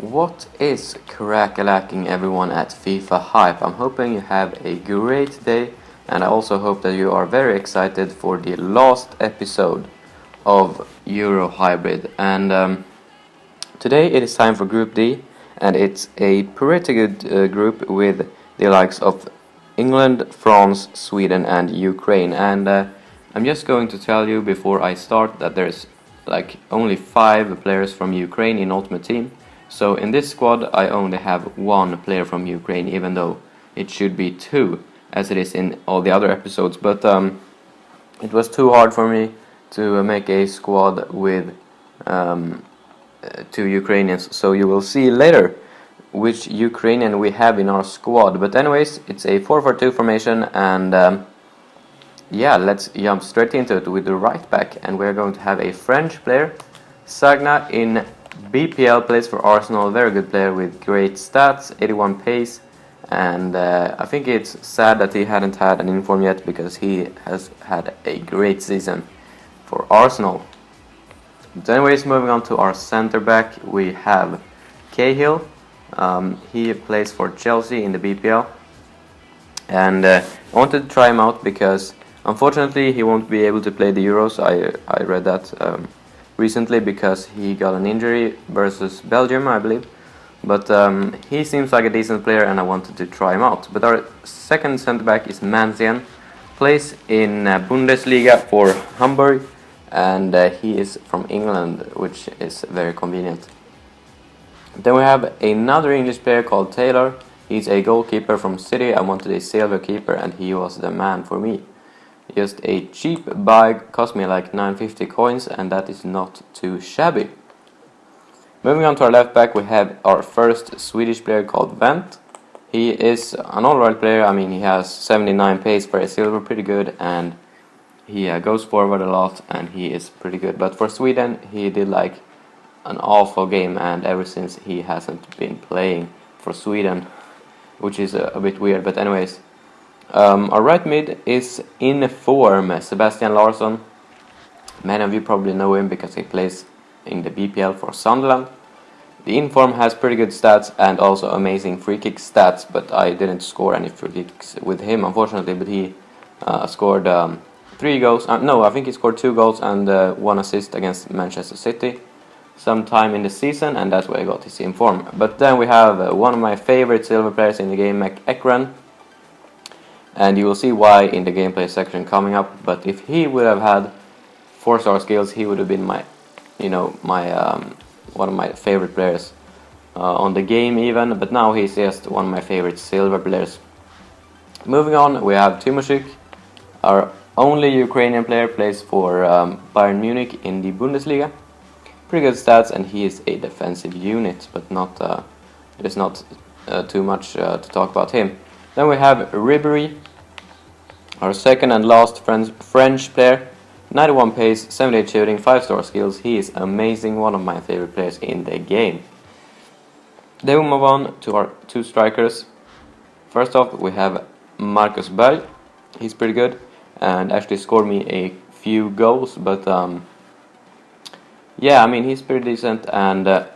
What is crack-a-lacking everyone at FIFA Hype? I'm hoping you have a great day, and I also hope that you are very excited for the last episode of Euro Hybrid. And today it is time for Group D, and it's a pretty good group with the likes of England, France, Sweden and Ukraine. And I'm just going to tell you before I start that there's like only 5 players from Ukraine in Ultimate Team. So in this squad I only have 1 player from Ukraine, even though it should be 2 as it is in all the other episodes. But it was too hard for me to make a squad with 2 Ukrainians, so you will see later which Ukrainian we have in our squad. But anyways, it's a 4-4-2 formation, and yeah, let's jump straight into it with the right back, and we're going to have a French player. Sagna in BPL, plays for Arsenal, very good player with great stats, 81 pace, and I think it's sad that he hadn't had an inform yet, because he has had a great season for Arsenal. But anyways, moving on to our center back, we have Cahill. He plays for Chelsea in the BPL, and I wanted to try him out because unfortunately he won't be able to play the Euros. I read that recently because he got an injury versus Belgium, I believe. But he seems like a decent player, and I wanted to try him out. But our second center back is Manzian, plays in Bundesliga for Hamburg, and he is from England, which is very convenient. Then we have another English player called Taylor. He's a goalkeeper from City. I wanted a silver keeper, and he was the man for me. Just a cheap buy, cost me like 950 coins, and that is not too shabby. Moving on to our left back, we have our first Swedish player called Vent. He is an alright player. I mean, he has 79 pace for a silver, pretty good, and he goes forward a lot, and he is pretty good. But for Sweden, he did like an awful game, and ever since he hasn't been playing for Sweden, which is a bit weird. But anyways, our right mid is in form, Sebastian Larsson. Many of you probably know him because he plays in the BPL for Sunderland. The inform has pretty good stats and also amazing free kick stats, but I didn't score any free kicks with him, unfortunately. But he scored 3 goals. No, I think he scored 2 goals and 1 assist against Manchester City sometime in the season, and that's where I got his inform. But then we have one of my favorite silver players in the game, McEachran, and you will see why in the gameplay section coming up. But if he would have had 4-star skills, he would have been my, one of my favorite players on the game even. But now he's just one of my favorite silver players. Moving on, we have Timoshuk, our only Ukrainian player, plays for Bayern Munich in the Bundesliga. Pretty good stats, and he is a defensive unit, but not it is not too much to talk about him. Then we have Ribéry, our second and last French player, 91 pace, 78 shooting, 5-star skills. He is amazing, one of my favorite players in the game. Then we move on to our 2 strikers. First off, we have Marcus Berg. He's pretty good and actually scored me a few goals, but yeah, I mean, he's pretty decent, and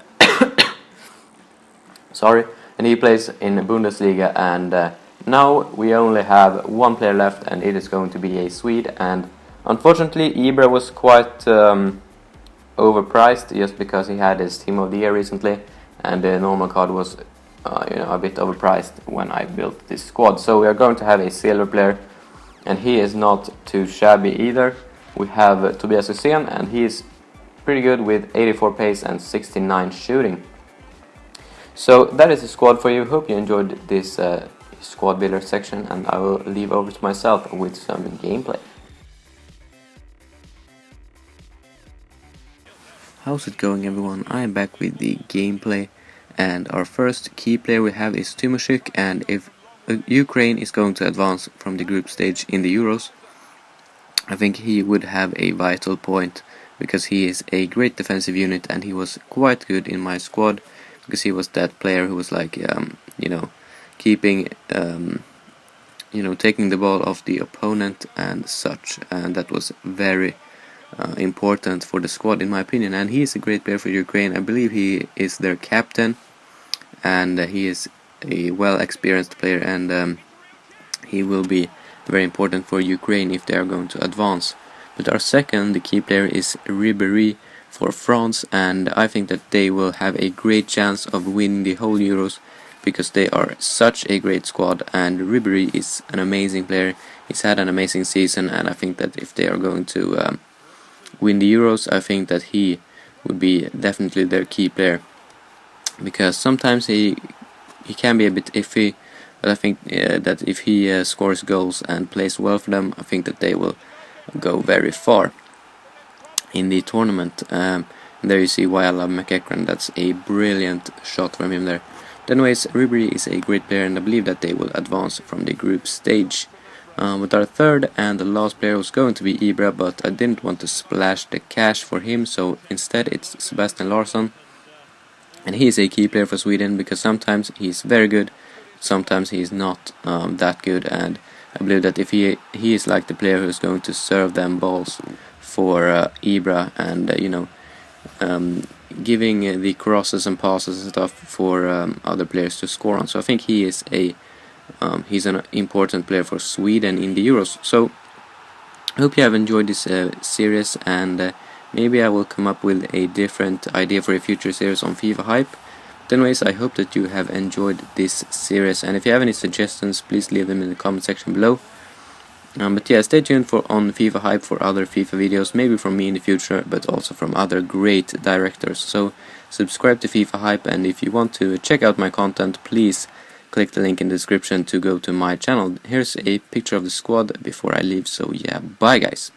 sorry, and he plays in Bundesliga. And now we only have 1 player left, and it is going to be a Swede. And unfortunately, Ibra was quite overpriced, just because he had his Team of the Year recently, and the normal card was a bit overpriced when I built this squad. So we are going to have a silver player, and he is not too shabby either. We have Tobias Hysén, and he is pretty good with 84 pace and 69 shooting. So that is the squad for you. Hope you enjoyed this squad builder section, and I will leave over to myself with some gameplay. How's it going, everyone? I am back with the gameplay, and our first key player we have is Timoshuk. And if Ukraine is going to advance from the group stage in the Euros, I think he would have a vital point, because he is a great defensive unit, and he was quite good in my squad, because he was that player who was like, keeping, taking the ball off the opponent and such, and that was very important for the squad in my opinion. And he is a great player for Ukraine. I believe he is their captain, and he is a well experienced player, and he will be very important for Ukraine if they are going to advance. But our second, the key player, is Ribéry for France, and I think that they will have a great chance of winning the whole Euros because they are such a great squad, and Ribéry is an amazing player. He's had an amazing season, and I think that if they are going to win the Euros, I think that he would be definitely their key player, because sometimes he can be a bit iffy, but I think that if he scores goals and plays well for them, I think that they will go very far in the tournament. There you see why I love McEachran. That's a brilliant shot from him there. But anyways, Ribéry is a great player, and I believe that they will advance from the group stage. With our third and the last player was going to be Ibra, but I didn't want to splash the cash for him, so instead it's Sebastian Larsson. And he is a key player for Sweden because sometimes he's very good, sometimes he's not that good, and I believe that if he is like the player who's going to serve them balls for Ibra, and giving the crosses and passes and stuff for other players to score on. So I think he is he's an important player for Sweden in the Euros. So I hope you have enjoyed this series, and maybe I will come up with a different idea for a future series on FIFA Hype. But anyways, I hope that you have enjoyed this series, and if you have any suggestions, please leave them in the comment section below. But yeah, stay tuned on FIFA Hype for other FIFA videos, maybe from me in the future, but also from other great directors. So subscribe to FIFA Hype, and if you want to check out my content, please click the link in the description to go to my channel. Here's a picture of the squad before I leave, so yeah, bye guys.